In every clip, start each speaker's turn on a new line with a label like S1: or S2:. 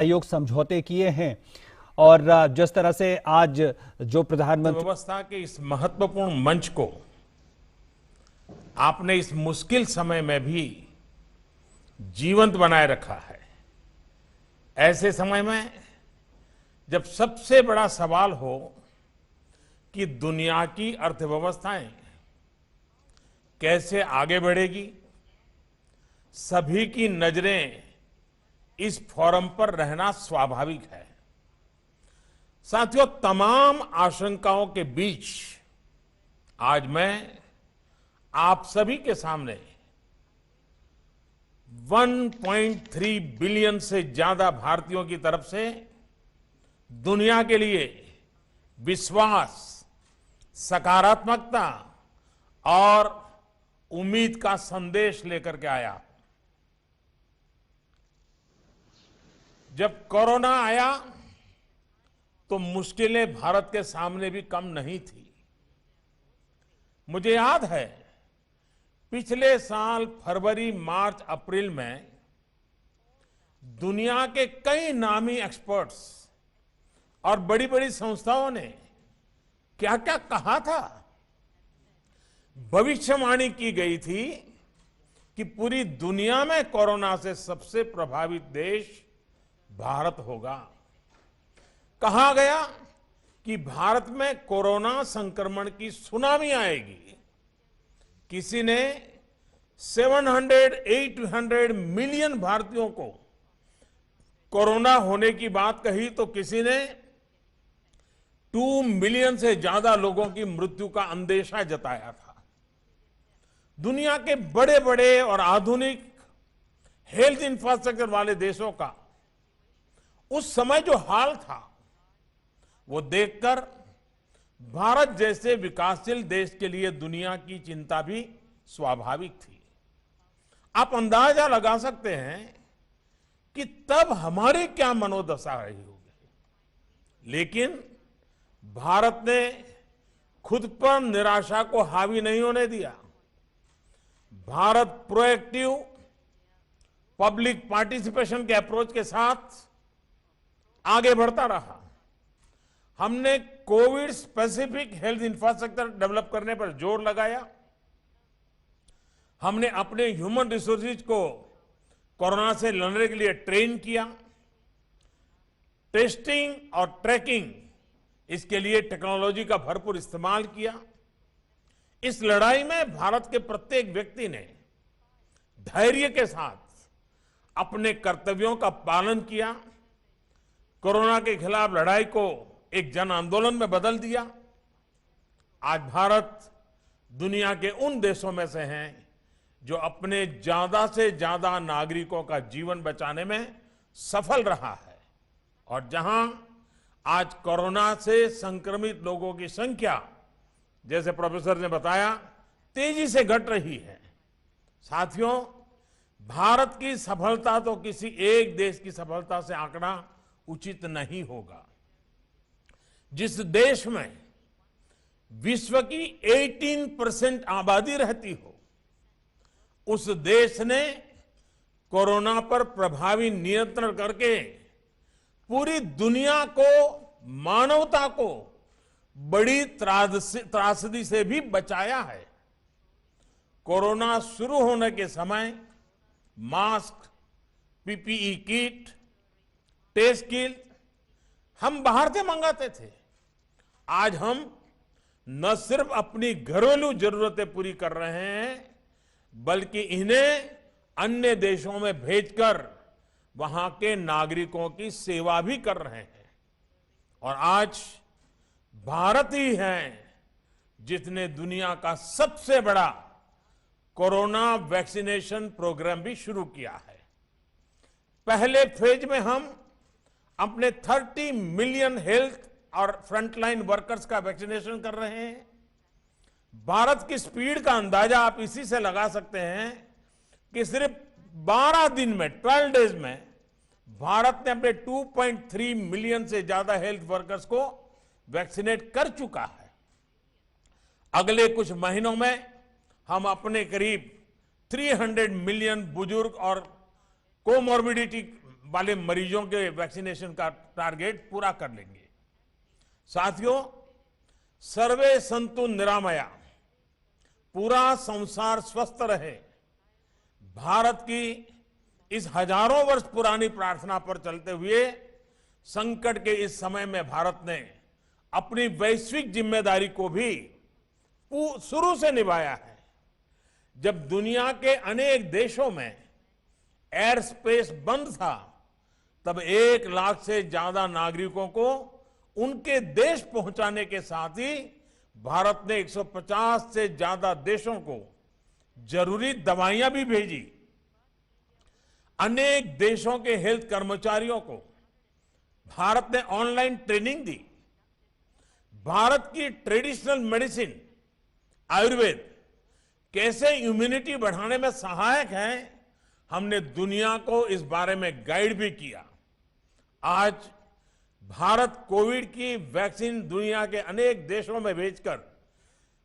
S1: सहयोग समझौते किए हैं। और जिस तरह से आज जो प्रधानमंत्री
S2: व्यवस्था के इस महत्वपूर्ण मंच को आपने इस मुश्किल समय में भी जीवंत बनाए रखा है। ऐसे समय में जब सबसे बड़ा सवाल हो कि दुनिया की अर्थव्यवस्थाएं कैसे आगे बढ़ेगी, सभी की नजरें इस फोरम पर रहना स्वाभाविक है। साथियों, तमाम आशंकाओं के बीच आज मैं आप सभी के सामने 1.3 बिलियन से ज्यादा भारतीयों की तरफ से दुनिया के लिए विश्वास, सकारात्मकता और उम्मीद का संदेश लेकर के आया। जब कोरोना आया तो मुश्किलें भारत के सामने भी कम नहीं थी। मुझे याद है पिछले साल फरवरी, मार्च, अप्रैल में दुनिया के कई नामी एक्सपर्ट्स और बड़ी बड़ी संस्थाओं ने क्या क्या कहा था। भविष्यवाणी की गई थी कि पूरी दुनिया में कोरोना से सबसे प्रभावित देश भारत होगा। कहा गया कि भारत में कोरोना संक्रमण की सुनामी आएगी। किसी ने 700-800 मिलियन भारतीयों को कोरोना होने की बात कही तो किसी ने 2 मिलियन से ज्यादा लोगों की मृत्यु का अंदेशा जताया था। दुनिया के बड़े बड़े और आधुनिक हेल्थ इंफ्रास्ट्रक्चर वाले देशों का उस समय जो हाल था वो देखकर भारत जैसे विकासशील देश के लिए दुनिया की चिंता भी स्वाभाविक थी। आप अंदाजा लगा सकते हैं कि तब हमारी क्या मनोदशा रही होगी। लेकिन भारत ने खुद पर निराशा को हावी नहीं होने दिया। भारत प्रोएक्टिव पब्लिक पार्टिसिपेशन के अप्रोच के साथ आगे बढ़ता रहा। हमने Covid specific health infrastructure develop करने पर जोर लगाया। हमने अपने ह्यूमन रिसोर्सेज को कोरोना से लड़ने के लिए ट्रेन किया। टेस्टिंग और ट्रैकिंग, इसके लिए टेक्नोलॉजी का भरपूर इस्तेमाल किया। इस लड़ाई में भारत के प्रत्येक व्यक्ति ने धैर्य के साथ अपने कर्तव्यों का पालन किया। कोरोना के खिलाफ लड़ाई को एक जन आंदोलन में बदल दिया। आज भारत दुनिया के उन देशों में से हैं जो अपने ज्यादा से ज्यादा नागरिकों का जीवन बचाने में सफल रहा है और जहां आज कोरोना से संक्रमित लोगों की संख्या, जैसे प्रोफेसर ने बताया, तेजी से घट रही है। साथियों, भारत की सफलता तो किसी एक देश की सफलता से आंकना उचित नहीं होगा। जिस देश में विश्व की 18% आबादी रहती हो, उस देश ने कोरोना पर प्रभावी नियंत्रण करके पूरी दुनिया को, मानवता को बड़ी त्रासदी से भी बचाया है। कोरोना शुरू होने के समय mask, PPE kit, test kit हम बाहर से मंगाते थे। आज हम न सिर्फ अपनी घरेलू जरूरतें पूरी कर रहे हैं, बल्कि इन्हें अन्य देशों में भेजकर वहां के नागरिकों की सेवा भी कर रहे हैं। और आज भारत ही है जिसने दुनिया का सबसे बड़ा कोरोना वैक्सीनेशन प्रोग्राम भी शुरू किया है। पहले फेज में हम अपने 30 मिलियन हेल्थ और फ्रंटलाइन वर्कर्स का वैक्सीनेशन कर रहे हैं। भारत की स्पीड का अंदाजा आप इसी से लगा सकते हैं कि सिर्फ 12 दिन में, 12 डेज में भारत ने अपने 2.3 मिलियन से ज्यादा हेल्थ वर्कर्स को वैक्सीनेट कर चुका है। अगले कुछ महीनों में हम अपने करीब 300 मिलियन बुजुर्ग और कोमॉर्बिडिटी वाले मरीजों के वैक्सीनेशन का टारगेट पूरा कर लेंगे। साथियों, सर्वे संतु निरामया, पूरा संसार स्वस्थ रहे, भारत की इस हजारों वर्ष पुरानी प्रार्थना पर चलते हुए संकट के इस समय में भारत ने अपनी वैश्विक जिम्मेदारी को भी शुरू से निभाया है। जब दुनिया के अनेक देशों में एयर स्पेस बंद था, तब 1 लाख से ज्यादा नागरिकों को उनके देश पहुंचाने के साथ ही भारत ने 150 से ज्यादा देशों को जरूरी दवाइयां भी भेजी। अनेक देशों के हेल्थ कर्मचारियों को भारत ने ऑनलाइन ट्रेनिंग दी। भारत की ट्रेडिशनल मेडिसिन आयुर्वेद कैसे इम्यूनिटी बढ़ाने में सहायक है, हमने दुनिया को इस बारे में गाइड भी किया। आज भारत कोविड की वैक्सीन दुनिया के अनेक देशों में भेजकर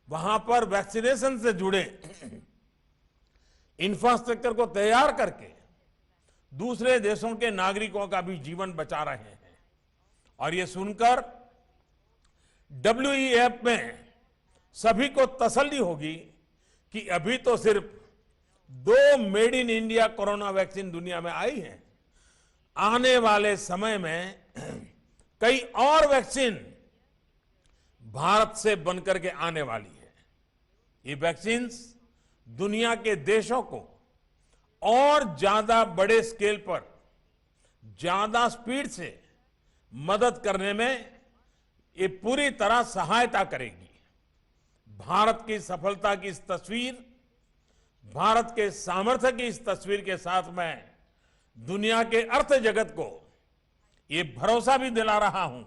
S2: वहां पर वैक्सीनेशन से जुड़े इंफ्रास्ट्रक्चर को तैयार करके दूसरे देशों के नागरिकों का भी जीवन बचा रहे हैं। और ये सुनकर WEF में सभी को तसल्ली होगी कि अभी तो सिर्फ 2 made in India corona vaccine दुनिया में आई है। आने वाले समय में कई और वैक्सीन भारत से बनकर के आने वाली है। ये वैक्सीन दुनिया के देशों को और ज्यादा बड़े स्केल पर ज्यादा स्पीड से मदद करने में ये पूरी तरह सहायता करेगी। भारत की सफलता की इस तस्वीर, भारत के सामर्थ्य की इस तस्वीर के साथ मैं दुनिया के अर्थ जगत को ये भरोसा भी दिला रहा हूं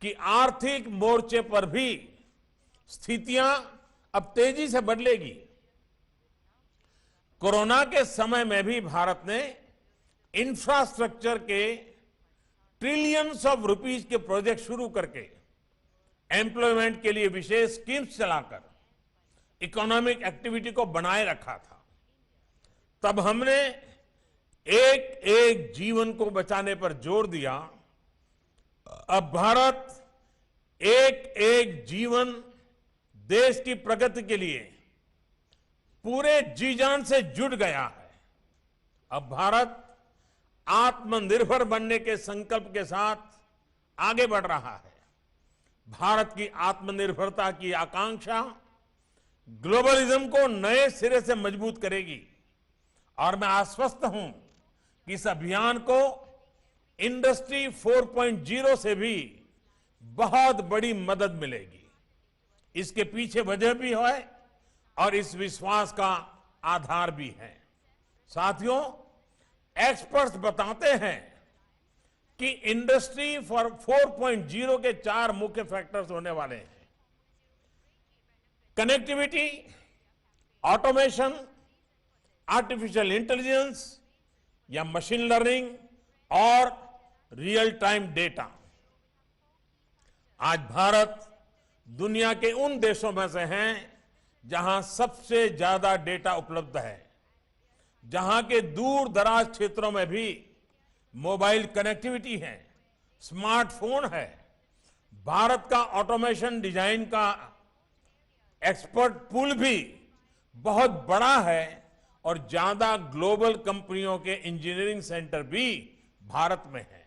S2: कि आर्थिक मोर्चे पर भी स्थितियां अब तेजी से बदलेगी। कोरोना के समय में भी भारत ने इंफ्रास्ट्रक्चर के ट्रिलियंस ऑफ रुपीस के प्रोजेक्ट शुरू करके एम्प्लॉयमेंट के लिए विशेष स्कीम्स चलाकर इकोनॉमिक एक्टिविटी को बनाए रखा था। तब हमने एक एक जीवन को बचाने पर जोर दिया। अब भारत एक एक जीवन देश की प्रगति के लिए पूरे जी जान से जुट गया है। अब भारत आत्मनिर्भर बनने के संकल्प के साथ आगे बढ़ रहा है। भारत की आत्मनिर्भरता की आकांक्षा ग्लोबलिज्म को नए सिरे से मजबूत करेगी और मैं आश्वस्त हूं कि इस अभियान को इंडस्ट्री 4.0 से भी बहुत बड़ी मदद मिलेगी। इसके पीछे वजह भी है और इस विश्वास का आधार भी है। साथियों, एक्सपर्ट्स बताते हैं कि इंडस्ट्री 4.0 के 4 मुख्य फैक्टर्स होने वाले हैं: कनेक्टिविटी, ऑटोमेशन, आर्टिफिशियल इंटेलिजेंस या मशीन लर्निंग और रियल टाइम डेटा। आज भारत दुनिया के उन देशों में से हैं जहां सबसे ज्यादा डेटा उपलब्ध है, जहां के दूर दराज क्षेत्रों में भी मोबाइल कनेक्टिविटी है, स्मार्टफोन है। भारत का ऑटोमेशन डिजाइन का एक्सपर्ट पूल भी बहुत बड़ा है और ज्यादा ग्लोबल कंपनियों के इंजीनियरिंग सेंटर भी भारत में है।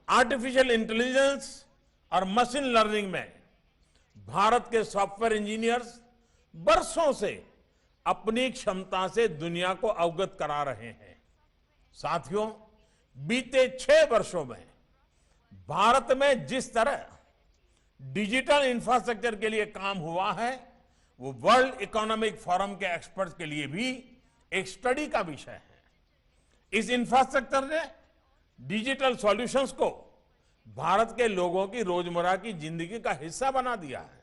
S2: आर्टिफिशियल इंटेलिजेंस और मशीन लर्निंग में भारत के सॉफ्टवेयर इंजीनियर्स बरसों से अपनी क्षमता से दुनिया को अवगत करा रहे हैं। साथियों, बीते 6 वर्षों में भारत में जिस तरह डिजिटल इंफ्रास्ट्रक्चर के लिए काम हुआ है, वो वर्ल्ड इकोनॉमिक फोरम के एक्सपर्ट्स के लिए भी एक स्टडी का विषय है। इस इंफ्रास्ट्रक्चर ने डिजिटल सॉल्यूशंस को भारत के लोगों की रोजमर्रा की जिंदगी का हिस्सा बना दिया है।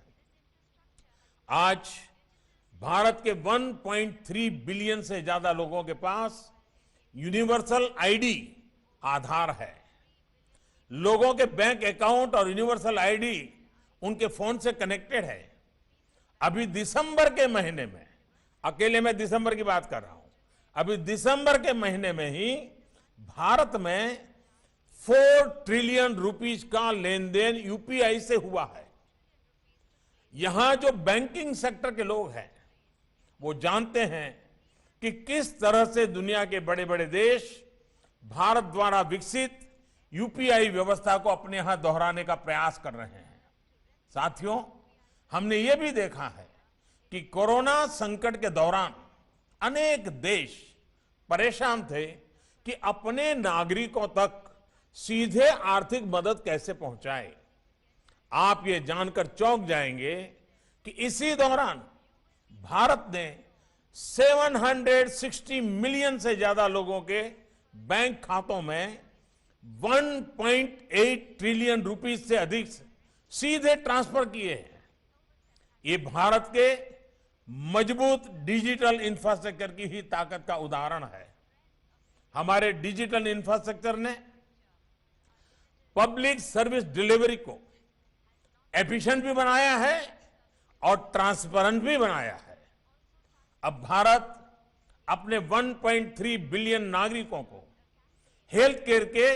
S2: आज भारत के 1.3 बिलियन से ज्यादा लोगों के पास यूनिवर्सल आईडी आधार है। लोगों के बैंक अकाउंट और यूनिवर्सल आईडी उनके फोन से कनेक्टेड है। अभी दिसंबर के महीने में, अकेले मैं दिसंबर की बात कर रहा हूं, अभी दिसंबर के महीने में ही भारत में 4 ट्रिलियन रुपीस का लेन देन यूपीआई से हुआ है। यहां जो बैंकिंग सेक्टर के लोग हैं वो जानते हैं कि किस तरह से दुनिया के बड़े बड़े देश भारत द्वारा विकसित यूपीआई व्यवस्था को अपने यहां दोहराने का प्रयास कर रहे हैं। साथियों, हमने ये भी देखा है कि कोरोना संकट के दौरान अनेक देश परेशान थे कि अपने नागरिकों तक सीधे आर्थिक मदद कैसे पहुंचाए। आप ये जानकर चौंक जाएंगे कि इसी दौरान भारत ने 760 मिलियन से ज्यादा लोगों के बैंक खातों में 1.8 ट्रिलियन रुपीस से अधिक सीधे ट्रांसफर किए हैं। ये भारत के मजबूत डिजिटल इंफ्रास्ट्रक्चर की ही ताकत का उदाहरण है। हमारे डिजिटल इंफ्रास्ट्रक्चर ने पब्लिक सर्विस डिलीवरी को एफिशिएंट भी बनाया है और ट्रांसपेरेंट भी बनाया है। अब भारत अपने 1.3 बिलियन नागरिकों को हेल्थ केयर के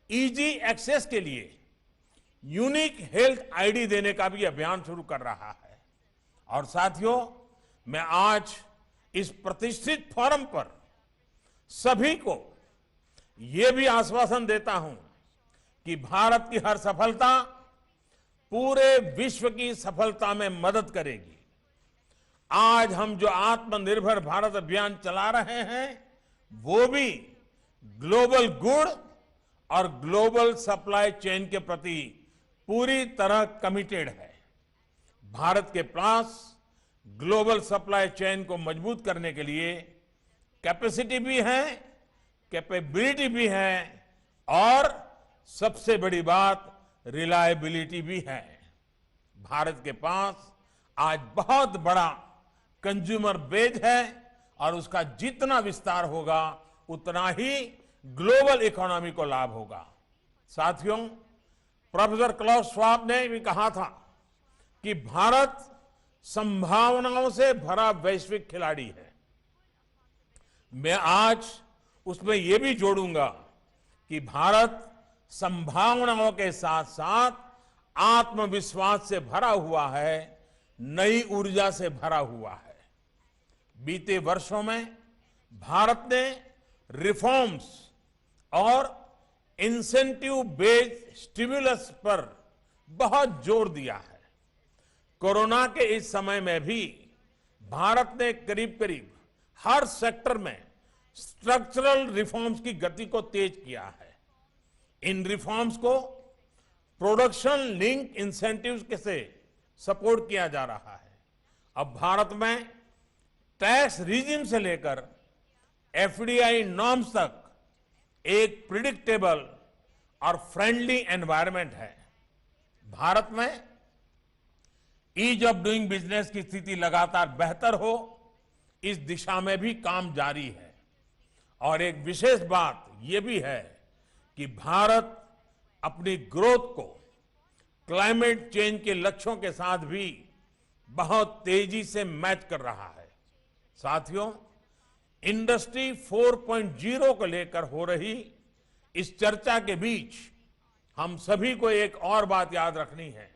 S2: इजी एक्सेस के लिए यूनिक हेल्थ आईडी देने का भी अभियान शुरू कर रहा है। और साथियों, मैं आज इस प्रतिष्ठित फोरम पर सभी को यह भी आश्वासन देता हूं कि भारत की हर सफलता पूरे विश्व की सफलता में मदद करेगी। आज हम जो आत्मनिर्भर भारत अभियान चला रहे हैं वो भी ग्लोबल गुड और ग्लोबल सप्लाई चेन के प्रति पूरी तरह कमिटेड है। भारत के पास ग्लोबल सप्लाई चेन को मजबूत करने के लिए कैपेसिटी भी है, कैपेबिलिटी भी है और सबसे बड़ी बात रिलायबिलिटी भी है। भारत के पास आज बहुत बड़ा कंज्यूमर बेस है और उसका जितना विस्तार होगा उतना ही ग्लोबल इकोनॉमी को लाभ होगा। साथियों, प्रोफेसर क्लाउस श्वाब ने भी कहा था कि भारत संभावनाओं से भरा वैश्विक खिलाड़ी है। मैं आज उसमें यह भी जोड़ूंगा कि भारत संभावनाओं के साथ साथ आत्मविश्वास से भरा हुआ है, नई ऊर्जा से भरा हुआ है। बीते वर्षों में भारत ने रिफॉर्म्स और इंसेंटिव बेस्ड स्टिमुलस पर बहुत जोर दिया है। कोरोना के इस समय में भी भारत ने करीब करीब हर सेक्टर में स्ट्रक्चरल रिफॉर्म्स की गति को तेज किया है। इन रिफॉर्म्स को प्रोडक्शन लिंक इंसेंटिव्स के से सपोर्ट किया जा रहा है। अब भारत में टैक्स रिजिम से लेकर एफडीआई नॉर्म्स तक एक प्रिडिक्टेबल और फ्रेंडली एनवायरनमेंट है। भारत में ईज ऑफ डूइंग बिजनेस की स्थिति लगातार बेहतर हो, इस दिशा में भी काम जारी है। और एक विशेष बात यह भी है कि भारत अपनी ग्रोथ को क्लाइमेट चेंज के लक्ष्यों के साथ भी बहुत तेजी से मैच कर रहा है। साथियों, इंडस्ट्री 4.0 को लेकर हो रही इस चर्चा के बीच हम सभी को एक और बात याद रखनी है।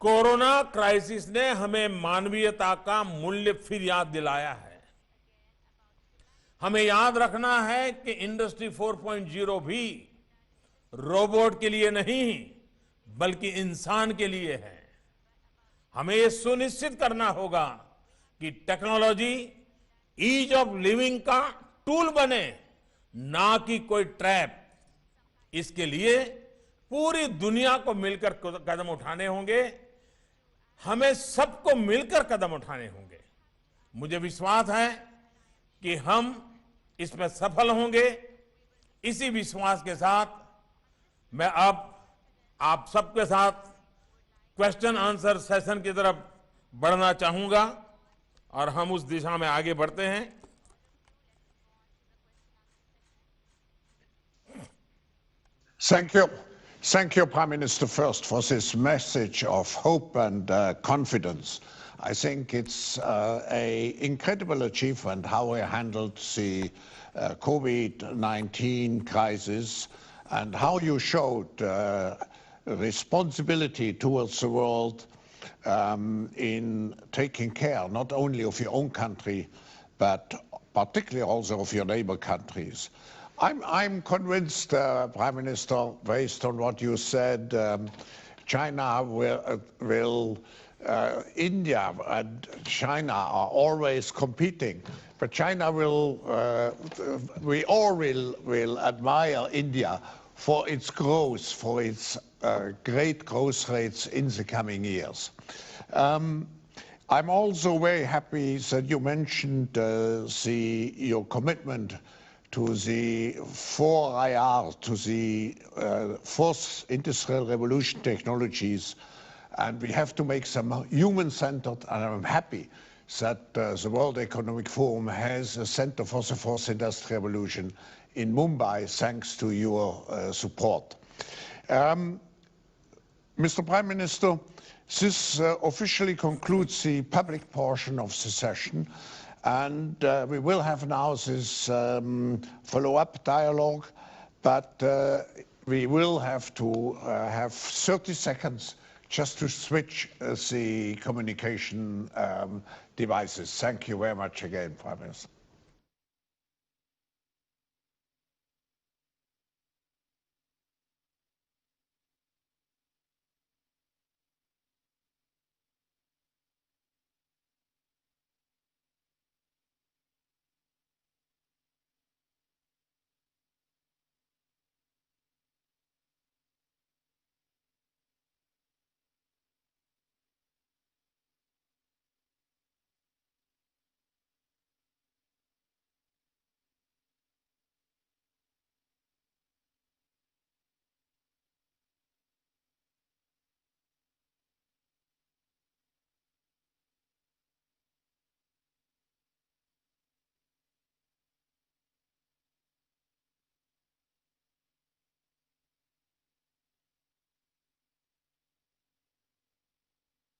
S2: कोरोना क्राइसिस ने हमें मानवीयता का मूल्य फिर याद दिलाया है। हमें याद रखना है कि इंडस्ट्री 4.0 भी रोबोट के लिए नहीं बल्कि इंसान के लिए है। हमें यह सुनिश्चित करना होगा कि टेक्नोलॉजी ईज ऑफ लिविंग का टूल बने, ना कि कोई ट्रैप। इसके लिए पूरी दुनिया को मिलकर कदम उठाने होंगे। हमें सबको मिलकर कदम उठाने होंगे। मुझे विश्वास है कि हम इसमें सफल होंगे। इसी विश्वास के साथ मैं अब आप सबके साथ क्वेश्चन आंसर सेशन की तरफ बढ़ना चाहूंगा और हम उस दिशा में आगे बढ़ते हैं।
S3: Thank you, Prime Minister, first for this message of hope and confidence. I think it's an incredible achievement how we handled the COVID-19 crisis and how you showed responsibility towards the world in taking care not only of your own country, but particularly also of your neighbor countries. I'm convinced, Prime Minister, based on what you said, China will India and China are always competing, but China we all will admire India for its growth, for its great growth rates in the coming years. I'm also very happy that you mentioned your commitment to the 4IR, to the fourth industrial revolution technologies, and we have to make them human-centered, and I'm happy that the World Economic Forum has a Center for the Fourth Industrial Revolution in Mumbai, thanks to your support. Mr. Prime Minister, this officially concludes the public portion of the session, and we will have now this follow-up dialogue, but we will have to have 30 seconds just to switch the communication devices. Thank you very much again, Prime Minister.